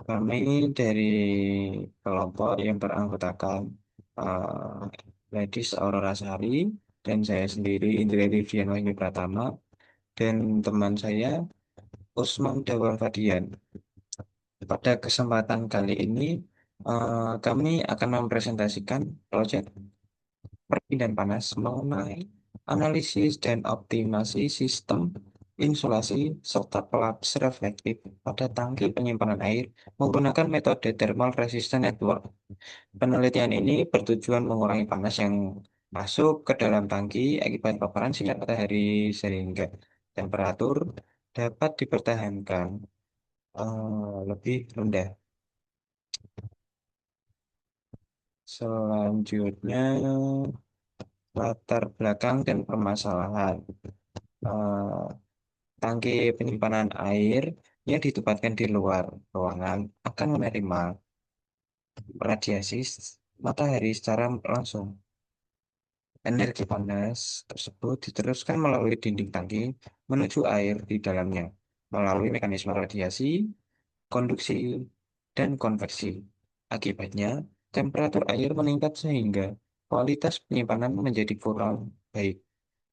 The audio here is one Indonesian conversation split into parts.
Kami dari kelompok yang beranggotakan Ladis Aurora Sari dan saya sendiri Indra Rivian Wahyu Pratama dan teman saya Usman Dawal Fadian. Pada kesempatan kali ini kami akan mempresentasikan proyek perpindahan panas mengenai analisis dan optimasi sistem insulasi serta pelapis reflektif pada tangki penyimpanan air menggunakan metode thermal resistant network. Penelitian ini bertujuan mengurangi panas yang masuk ke dalam tangki akibat paparan sinar matahari sehingga temperatur dapat dipertahankan lebih rendah. Selanjutnya, latar belakang dan permasalahan. Eh, Tangki penyimpanan air yang ditempatkan di luar ruangan akan menerima radiasi matahari secara langsung. Energi panas tersebut diteruskan melalui dinding tangki menuju air di dalamnya, melalui mekanisme radiasi, konduksi, dan konveksi. Akibatnya, temperatur air meningkat sehingga kualitas penyimpanan menjadi kurang baik.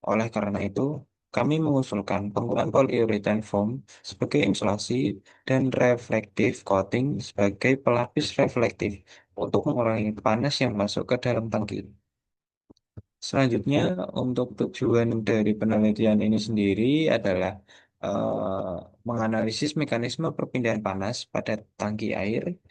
Oleh karena itu, kami mengusulkan penggunaan polyurethane foam sebagai insulasi dan reflective coating sebagai pelapis reflektif untuk mengurangi panas yang masuk ke dalam tangki. Selanjutnya, untuk tujuan dari penelitian ini sendiri adalah menganalisis mekanisme perpindahan panas pada tangki air,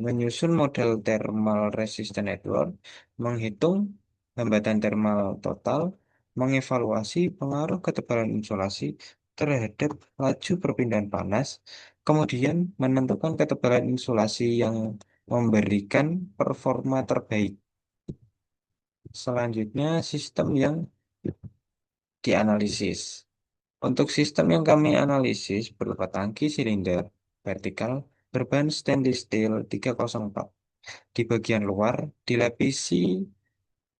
menyusun model thermal resistant network, menghitung hambatan thermal total, mengevaluasi pengaruh ketebalan insulasi terhadap laju perpindahan panas, kemudian menentukan ketebalan insulasi yang memberikan performa terbaik. Selanjutnya, sistem yang dianalisis. Untuk sistem yang kami analisis berupa tangki silinder vertikal berbahan stainless steel 304. Di bagian luar dilapisi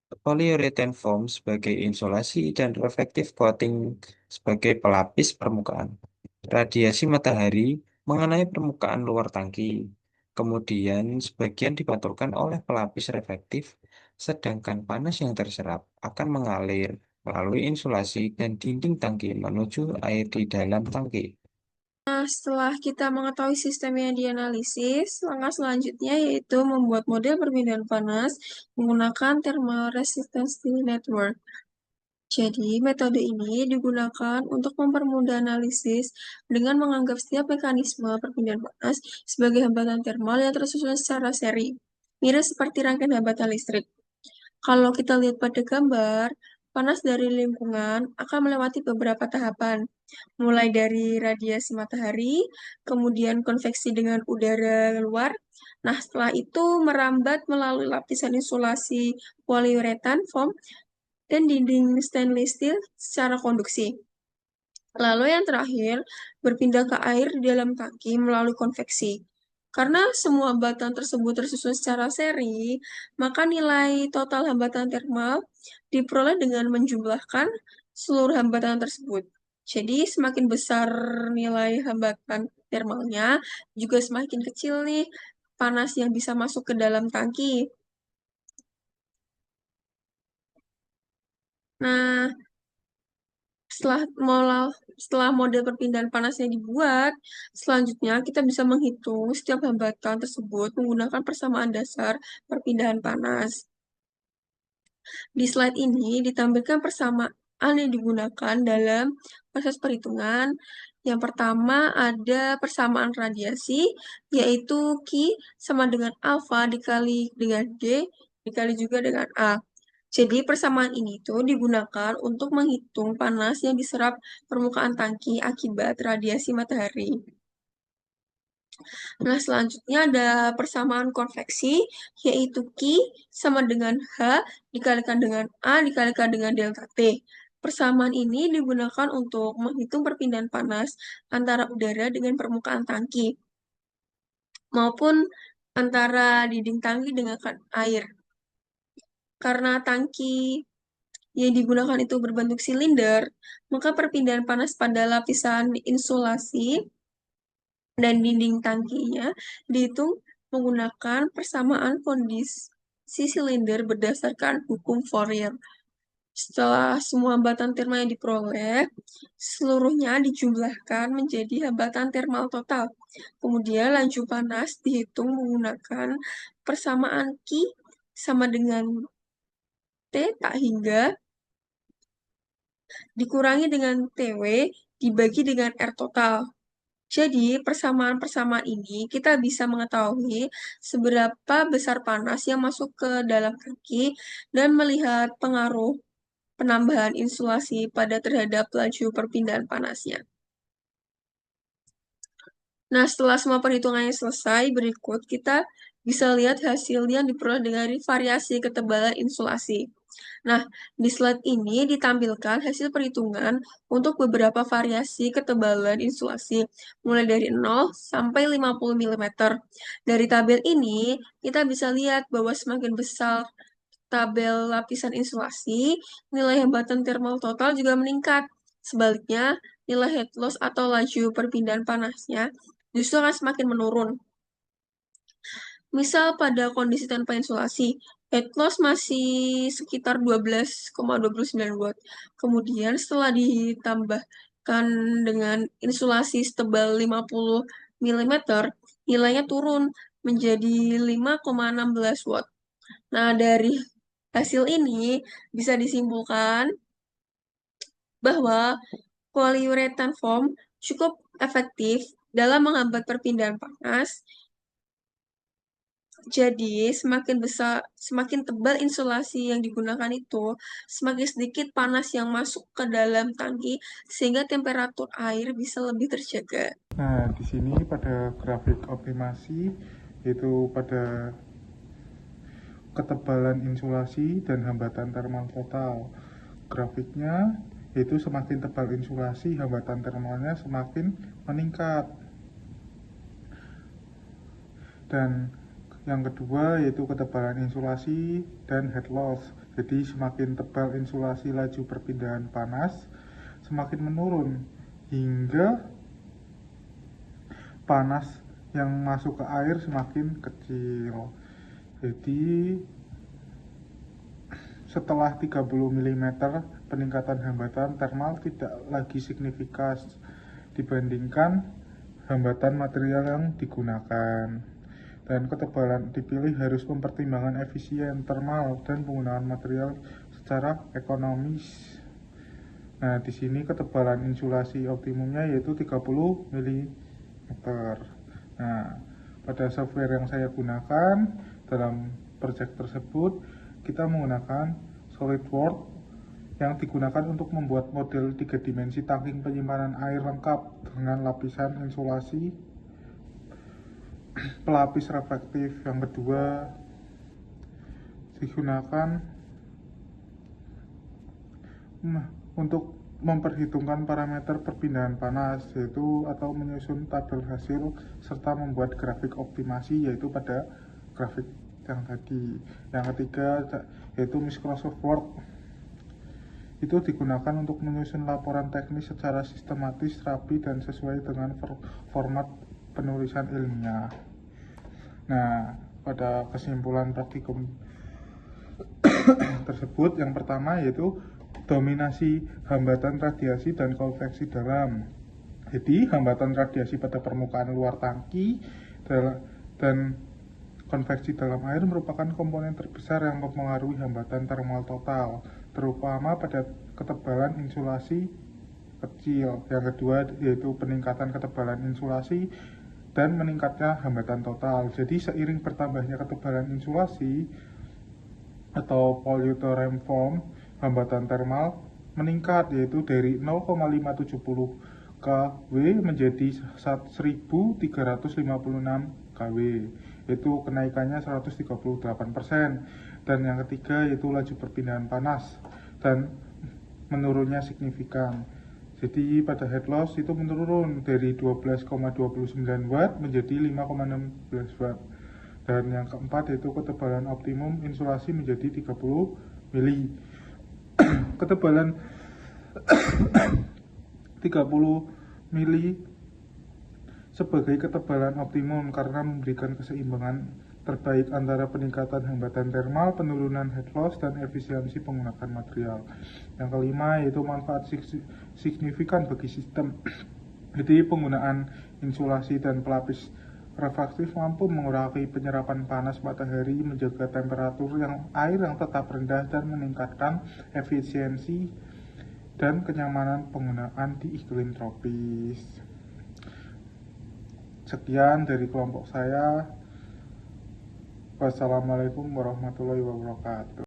polyurethane foam sebagai insulasi dan reflective coating sebagai pelapis permukaan. Radiasi matahari mengenai permukaan luar tangki. Kemudian sebagian dipantulkan oleh pelapis reflektif, sedangkan panas yang terserap akan mengalir melalui insulasi dan dinding tangki menuju air di dalam tangki. Nah, setelah kita mengetahui sistem yang dianalisis, langkah selanjutnya yaitu membuat model perpindahan panas menggunakan thermal resistance network. Jadi, metode ini digunakan untuk mempermudah analisis dengan menganggap setiap mekanisme perpindahan panas sebagai hambatan thermal yang tersusun secara seri, mirip seperti rangkaian hambatan listrik. Kalau kita lihat pada gambar, panas dari lingkungan akan melewati beberapa tahapan, mulai dari radiasi matahari, kemudian konveksi dengan udara luar. Nah, setelah itu merambat melalui lapisan insulasi poliuretan foam dan dinding stainless steel secara konduksi. Lalu yang terakhir, berpindah ke air di dalam tangki melalui konveksi. Karena semua hambatan tersebut tersusun secara seri, maka nilai total hambatan thermal diperoleh dengan menjumlahkan seluruh hambatan tersebut. Jadi semakin besar nilai hambatan thermalnya, juga semakin kecil nih panas yang bisa masuk ke dalam tangki. Nah, setelah setelah model perpindahan panasnya dibuat, selanjutnya kita bisa menghitung setiap hambatan tersebut menggunakan persamaan dasar perpindahan panas. Di slide ini ditampilkan persamaan yang digunakan dalam proses perhitungan. Yang pertama ada persamaan radiasi, yaitu Q sama dengan alfa dikali dengan D dikali juga dengan A. Jadi persamaan ini tuh digunakan untuk menghitung panas yang diserap permukaan tangki akibat radiasi matahari. Nah, selanjutnya ada persamaan konveksi, yaitu Q sama dengan H dikalikan dengan A dikalikan dengan delta T. Persamaan ini digunakan untuk menghitung perpindahan panas antara udara dengan permukaan tangki, maupun antara dinding tangki dengan air. Karena tangki yang digunakan itu berbentuk silinder, maka perpindahan panas pada lapisan insulasi dan dinding tangkinya dihitung menggunakan persamaan kondisi silinder berdasarkan hukum Fourier. Setelah semua hambatan termal yang diperoleh, seluruhnya dijumlahkan menjadi hambatan termal total. Kemudian laju panas dihitung menggunakan persamaan Q sama dengan T tak hingga dikurangi dengan TW dibagi dengan R total. Jadi, persamaan-persamaan ini kita bisa mengetahui seberapa besar panas yang masuk ke dalam tangki dan melihat pengaruh penambahan insulasi pada terhadap laju perpindahan panasnya. Nah, setelah semua perhitungannya selesai, berikut kita bisa lihat hasil yang diperoleh dari variasi ketebalan insulasi. Nah, di slide ini ditampilkan hasil perhitungan untuk beberapa variasi ketebalan insulasi, mulai dari 0 sampai 50 mm. Dari tabel ini, kita bisa lihat bahwa semakin besar tabel lapisan insulasi, nilai hambatan thermal total juga meningkat. Sebaliknya, nilai heat loss atau laju perpindahan panasnya justru akan semakin menurun. Misal pada kondisi tanpa insulasi, heat loss masih sekitar 12,29 watt. Kemudian setelah ditambahkan dengan insulasi setebal 50 mm, nilainya turun menjadi 5,16 watt. Nah, dari hasil ini bisa disimpulkan bahwa polyurethane foam cukup efektif dalam menghambat perpindahan panas. Jadi, semakin besar, semakin tebal insulasi yang digunakan itu, semakin sedikit panas yang masuk ke dalam tangki sehingga temperatur air bisa lebih terjaga. Nah, di sini pada grafik optimasi itu pada ketebalan insulasi dan hambatan thermal total. Grafiknya itu semakin tebal insulasi, hambatan thermalnya semakin meningkat. Dan yang kedua yaitu ketebalan insulasi dan heat loss. Jadi semakin tebal insulasi, laju perpindahan panas semakin menurun hingga panas yang masuk ke air semakin kecil. Jadi setelah 30 mm peningkatan hambatan thermal tidak lagi signifikan dibandingkan hambatan material yang digunakan. Dan ketebalan dipilih harus mempertimbangkan efisien thermal dan penggunaan material secara ekonomis. Nah, di sini ketebalan insulasi optimumnya yaitu 30 mm. Nah, pada software yang saya gunakan dalam project tersebut, kita menggunakan SolidWorks yang digunakan untuk membuat model 3 dimensi tangki penyimpanan air lengkap dengan lapisan insulasi, pelapis reflektif. Yang kedua digunakan untuk memperhitungkan parameter perpindahan panas yaitu atau menyusun tabel hasil serta membuat grafik optimasi yaitu pada grafik yang tadi. Yang ketiga yaitu Microsoft Word, itu digunakan untuk menyusun laporan teknis secara sistematis, rapi, dan sesuai dengan format penulisan ilmiah. Nah, pada kesimpulan praktikum tersebut, yang pertama yaitu dominasi hambatan radiasi dan konveksi dalam. Jadi, hambatan radiasi pada permukaan luar tangki dan konveksi dalam air merupakan komponen terbesar yang mempengaruhi hambatan thermal total, terutama pada ketebalan insulasi kecil. Yang kedua yaitu peningkatan ketebalan insulasi dan meningkatnya hambatan total. Jadi seiring bertambahnya ketebalan insulasi atau polyurethane foam, hambatan thermal meningkat yaitu dari 0,570 kW menjadi 1356 kW. Itu kenaikannya 138%. Dan yang ketiga yaitu laju perpindahan panas dan menurunnya signifikan. Jadi pada heat loss itu menurun dari 12,29 watt menjadi 5,16 watt. Dan yang keempat yaitu ketebalan optimum insulasi menjadi 30 mili. Ketebalan 30 mili sebagai ketebalan optimum karena memberikan keseimbangan terbaik antara peningkatan hambatan thermal, penurunan heat loss, dan efisiensi penggunaan material. Yang kelima yaitu manfaat signifikan bagi sistem. Jadi penggunaan insulasi dan pelapis reflektif mampu mengurangi penyerapan panas matahari, menjaga temperatur air yang tetap rendah, dan meningkatkan efisiensi dan kenyamanan penggunaan di iklim tropis. Sekian dari kelompok saya. Wassalamualaikum warahmatullahi wabarakatuh.